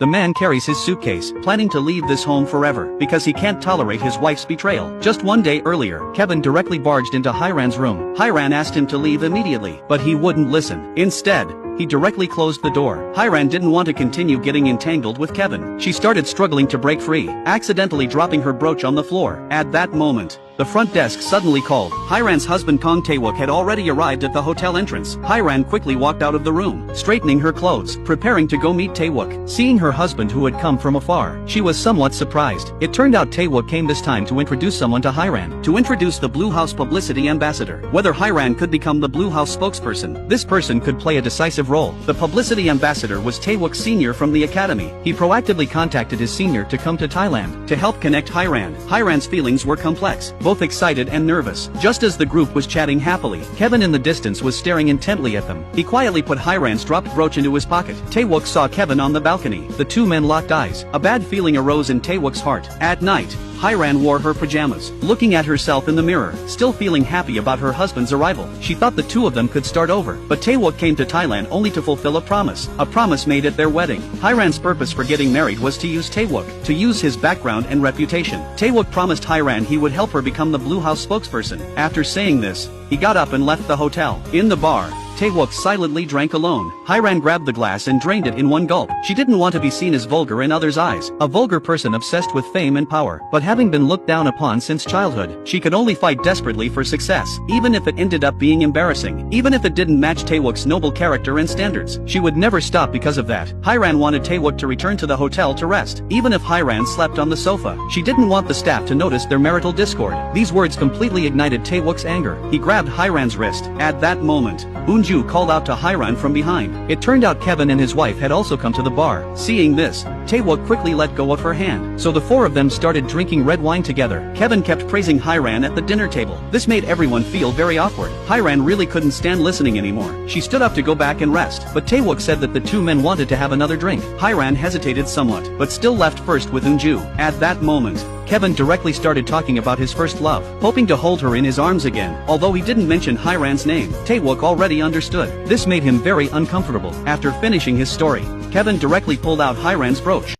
The man carries his suitcase, planning to leave this home forever, because he can't tolerate his wife's betrayal. Just one day earlier, Kevin directly barged into Hiran's room. Hiran asked him to leave immediately, but he wouldn't listen. Instead, he directly closed the door. Hiran didn't want to continue getting entangled with Kevin. She started struggling to break free, accidentally dropping her brooch on the floor. At that moment, the front desk suddenly called. Hiran's husband Kong Tae-wook had already arrived at the hotel entrance. Hiran quickly walked out of the room, straightening her clothes, preparing to go meet Tae-wook. Seeing her husband who had come from afar, she was somewhat surprised. It turned out Tae-wook came this time to introduce someone to Hiran, to introduce the Blue House publicity ambassador. Whether Hiran could become the Blue House spokesperson, this person could play a decisive role. The publicity ambassador was Tae-wook's senior from the academy. He proactively contacted his senior to come to Thailand, to help connect Hiran. Hiran's feelings were complex, both excited and nervous. Just as the group was chatting happily, Kevin in the distance was staring intently at them. He quietly put Hiran's dropped brooch into his pocket. Tae-wook saw Kevin on the balcony. The two men locked eyes. A bad feeling arose in Tae-wook's heart. At night, Hiran wore her pajamas, looking at herself in the mirror, still feeling happy about her husband's arrival. She thought the two of them could start over, but Tae-wook came to Thailand only to fulfill a promise made at their wedding. Hiran's purpose for getting married was to use Tae-wook, to use his background and reputation. Tae-wook promised Hiran he would help her become the Blue House spokesperson. After saying this, he got up and left the hotel. In the bar, Tae-wook silently drank alone. Hiran grabbed the glass and drained it in one gulp. She didn't want to be seen as vulgar in others' eyes, a vulgar person obsessed with fame and power. But having been looked down upon since childhood, she could only fight desperately for success, even if it ended up being embarrassing, even if it didn't match Tae-wook's noble character and standards. She would never stop because of that. Hiran wanted Tae-wook to return to the hotel to rest, even if Hiran slept on the sofa. She didn't want the staff to notice their marital discord. These words completely ignited Tae-wook's anger. He grabbed Hiran's wrist. At that moment, Unju called out to Hiran from behind. It turned out Kevin and his wife had also come to the bar. Seeing this, Tae-wook quickly let go of her hand. So the four of them started drinking red wine together. Kevin kept praising Hiran at the dinner table. This made everyone feel very awkward. Hiran really couldn't stand listening anymore. She stood up to go back and rest, but Tae-wook said that the two men wanted to have another drink. Hiran hesitated somewhat, but still left first with Unju. At that moment, Kevin directly started talking about his first love, hoping to hold her in his arms again. Although he didn't mention Hiran's name, Tae-wook already understood. This made him very uncomfortable. After finishing his story, Kevin directly pulled out Hiran's brooch.